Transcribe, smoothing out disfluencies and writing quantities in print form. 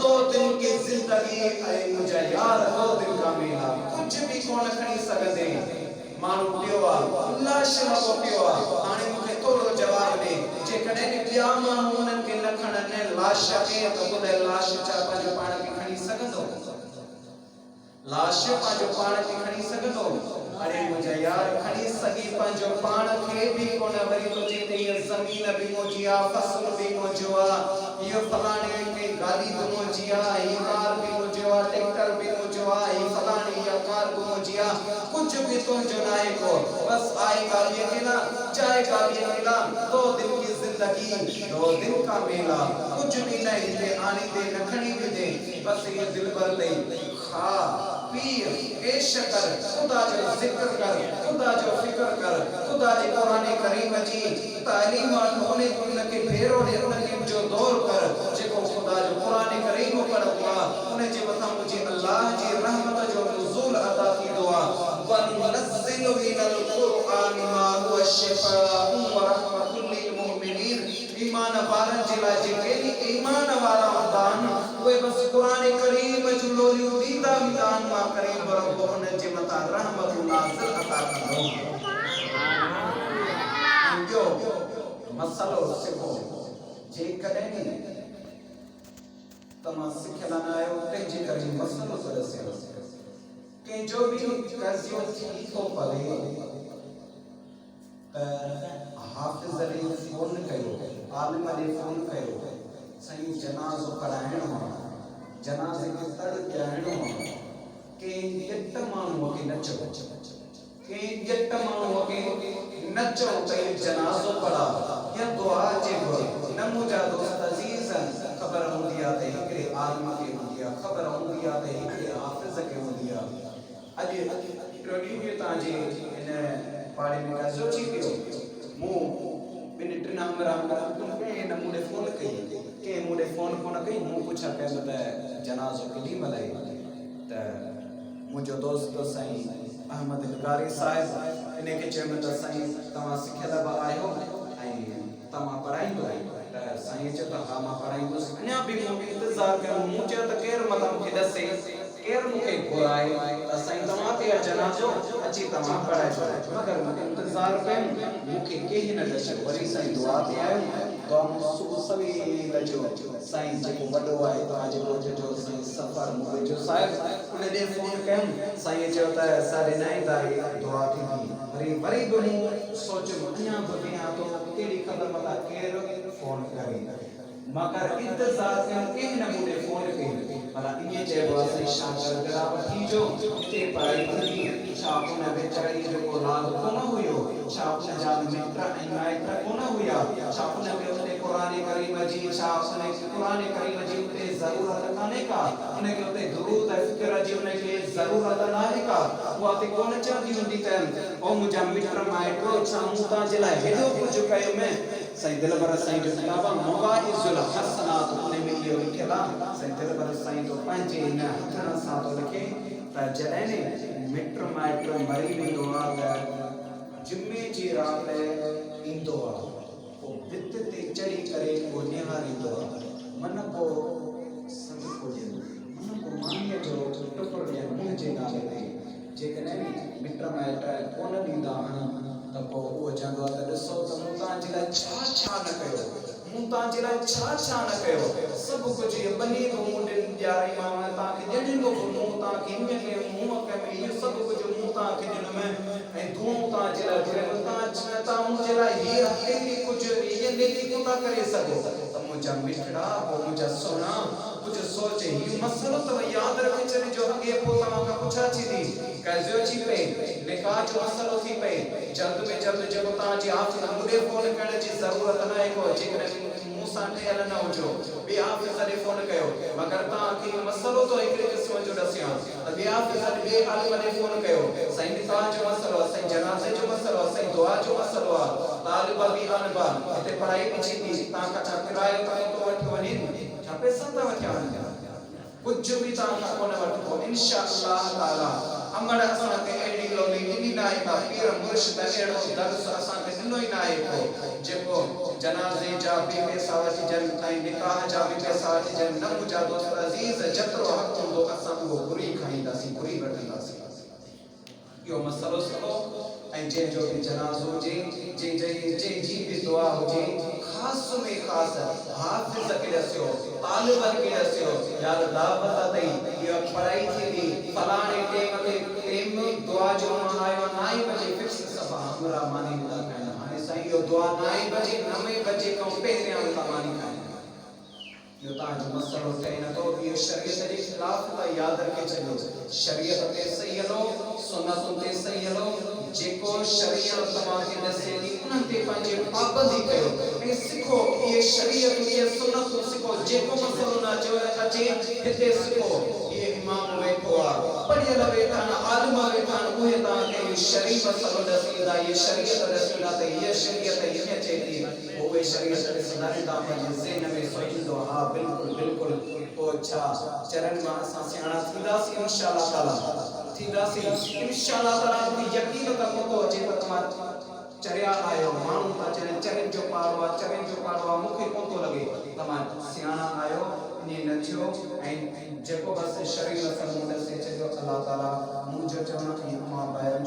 दो दिन की जिंदगी ऐ मुझे यार दो दिन का मेला कुछ भी कोन खणी सघंदे माण्हू पियो आहे लाश न पियो आहे हाणे मूंखे थोरो जवाब ॾे जेकॾहिं ॿिया माण्हू उन्हनि खे न खणनि लाश खे त ॿुधाए लाश छा पंहिंजो पाण खे खणी सघंदो लाश पंहिंजो पाण खे खणी सघंदो अरे मुझे यार खणी सगी पंहिंजो पाण खे बि कोन वरी तो चई त हीअ ज़मीन बि मुंहिंजी आहे फसल बि मुंहिंजो आहे इहो फलाणे खे गाॾी बि मुंहिंजी आहे हीअ कार बि मुंहिंजो आहे ट्रैक्टर बि मुंहिंजो आहे हीअ फलाणी इहा कार बि मुंहिंजी आहे कुझु बि तुंहिंजो न आहे को बस आए गाड़ी अकेला जाए गाड़ी अकेला दो दिन की जिंदगी दो दिन का मेला कुछ भी नहीं दे आने दे रखनी भी दे बस ये दिल भर ले खा पीर पेश कर खुदा जो जिक्र कर खुदा जो फिक्र कर खुदा जी कुरान करीम जी तालीम होने उनके भेरो ने उनके जो दौर कर जेको खुदा जो कुरान करीम पर हुआ उन्हें जे मथा मुझे अल्लाह जी रहमत जो नुज़ूल अता की दुआ वननज़िलु मिनल कुरान मा हुवा शिफ़ाउन व रहमतुल लिल मुमिनीन ईमान वारन जे लाइ जेके ईमान वारा हूंदा उहे बस कुरान करीम जो लोरियूं ॾींदा मैदान मां करीम रब उन्हनि जे मथां रहमत नाज़िल अता कंदो ॿियो मसलो सिखो जेकॾहिं तव्हां सिखियल न आहियो तंहिंजे करे मसलो थो ॾसेव कंहिंजो बि कर्ज़ो थी थो पवे त हाफ़िज़ ॾे फ़ोन कयो आलिम ॾे फ़ोन कयो साईं जनाज़ो पढ़ाइणो आहे जनाज़े खे तड़ ॾियारिणो आहे कंहिं ॼट माण्हूअ खे न चओ कंहिं ॼट माण्हूअ खे न चओ त जनाज़ो पढ़ा या दुआ चइबो न मुंहिंजा दोस्त अज़ीज़ ख़बर हूंदी आहे त हिकिड़े आलिम खे हूंदी आहे ख़बर हूंदी आहे त हिकिड़े हाफ़िज़ खे हूंदी आहे अॼु हिकिड़ो ॾींहुं बि तव्हांजे हिन पाड़े में सोची पियो मूं ॿिनि टिनि अमराम कंहिं नमूने फ़ोन कई कंहिं मूंखे फ़ोन कोन कई मूं पुछा कयो त जनाज़ो केॾी महिल आहे त मुंहिंजो दोस्त साईं अहमद कारी साहिब इन खे चयो त साईं तव्हां सिखियल बि आहियो ऐं तव्हां पढ़ाईंदो त साईं चयो त हा मां पढ़ाईंदुसि अञा बि मूंखे इंतज़ारु कयो मूं चयो त केरु मतिलबु मूंखे ॾसे केरु मूंखे घुराए त साईं तव्हां ते जनाज़ो अची तव्हां पढ़ाइजो मगर मूंखे इंतज़ारु कयो मूंखे कंहिं न ॾसियो वरी साईं दुआ ते आयो दुआ में सुबुह सवेल जो साईं जेको वॾो आहे तव्हांजे ॻोठ जो साईं सफ़र मूं जो साहिब उन ॾे फ़ोन कयमि साईं चयो त 9:30 ताईं दुआ थींदी वरी बि मूं सोचियो अञा बि बिहां थो कहिड़ी ख़बर मता केरु फ़ोन करे मगर इंतज़ारु कयो कंहिं न मूंखे फ़ोन कई भला ईअं चइबो आहे साईं शागिर्द वठी जो हिते पढ़ाई थींदी छा उन वेचारी जेको लाल कोन हुयो छा उन जा मिट ऐं माइट कोन हुया छा उनखे उते क़ुरान करीम जी छा उनखे क़ुरान करीम जी उते ज़रूरत कान्हे का उनखे उते दुरूद ऐं फ़िक्र जी उनखे ज़रूरत नाहे का उहा उते कोन चवंदी हूंदी त ओ मुंहिंजा मिट माइट छा मूं तव्हांजे लाइ हेॾो कुझु कयो में साईं दिलबर साईं जो किताब मवाइज़ुल हसनात उन में इहो लिखियल आहे साईं दिलबर साईं तो पंहिंजे हिन हथनि सां थो लिखे त जॾहिं मिट माइट मरी वेंदो आहे त जुमे जी राति ईंदो आहे पोइ भित ते चढ़ी करे पोइ निहारींदो आहे मन पोइ सदको ॾियनि मन पोइ मानीअ जो टुकड़ो ॾियनि मुंहिंजे नाले ते जेकॾहिं मिट माइट कोन ॾींदा आहिनि त पोइ उहो चवंदो आहे त ॾिसो त मूं तव्हांजे लाइ छा न कयो मूं तव्हांजे लाइ छा न कयो सभु कुझु इहे बनी बि मूं ॾियारीमांव तव्हांखे ॾिनो बि मूं तव्हांखे हीअं कयो मुंहुं में इहो सभु कुझु मूं तव्हांखे ॾिनोमांइ ऐं तूं तव्हांजे लाइ घुरियो तव्हां मुंहिंजे लाइ हीअ हेॾी कुझु इहे नेकी कोन था करे सघो त मुंहिंजा मिठड़ा पोइ मुंहिंजा सोना कुझु सोचे हीउ मसइलो अथव यादि रखी छॾिजो अॻे पोइ तव्हां खां पुछा थी कर्ज़ो थी पए निकाह जो मसइलो थी पए जल्द में जल्द जेको तव्हांजी हाफ़िज़ मूंखे फ़ोन करण जी ज़रूरत न आहे को जेकॾहिं मूं सां ठहियल न हुजो ॿिए हाफ़िज़ ॾे फ़ोन कयो मगर तव्हांखे मसइलो थो हिकिड़े क़िस्म जो ॾसियां त ॿिए हाफ़िज़ ॿिए आलिम ॾे फ़ोन कयो साईं निकाह जो मसइलो आहे साईं जनाज़े जो मसइलो आहे साईं दुआ जो मसइलो आहे तालिबा बि अनबा हिते पढ़ाई बि थींदी तव्हां खां छा किरायो तव्हां थो वठी वञे छा पैसा था वठिया वञनि कुझु बि तव्हां खां कोन वठिबो इंशाअल्लाह ताला अमड़ असांखे अहिड़ी लोली ॾिनी न आहे का पीर मुर्शिद अहिड़ो दर्स असांखे इनो ही ना है को जेको जनाजे जा बे पैसा वठी जन ताई निकाह जा बे पैसा वठी जन न मुजा दोस्त अजीज जतरो हक हुंदो असां वो बुरी खाईंदासीं बुरी वठंदासीं यो मसलो सको ऐं जे जो भी जनाजो जे जी भी दुआ हुजे खास में खास हाफिज के रसियो तालिब के रसियो यार दावत दई ये पढ़ाई थी दी फलाने टेम दुआ जो आयो 9 बजे फिक्स सभा हमरा मानी ना कहना हाने सही यो दुआ 9 बजे 9 बजे को पहले हम मानी खाए यो ता जो मसलो थे न तो ये शरीयत के खिलाफ का याद रखे चलो शरीयत ते सही हलो सुन्नत ते सही हलो जेको शरीयत तमाके दसे दी उनते पंजे पाबंदी कयो ए सिखो ये शरीयत ये सुन्नत सिखो जेको मसलो ना जो अचे हिते सिखो ये इमाम वेठो पढ़ियल वेठा आलिम वेठा उहे ता के शरीयत मसलो दसीदा ये शरीयत रसूला ते ये शरीयत ये चेती ओए शरीयत के सुनाईदा पंजे ज़हन में सोचींदो हां बिल्कुल बिल्कुल ओ अच्छा चरण में असां सियाणा थींदासीं इंशाअल्लाह ताला थींदासीं इंशाअल्लाह ताला की यकीन का को अचे त तमार चरिया आयो मानू ता चरण जो पाड़वा मुखे कोतो लगे तमार सियाणा आयो ने नथियो ऐं जेको बस शरीर समूह से चयो अल्लाह ताला मुझे चवना की मां बाहर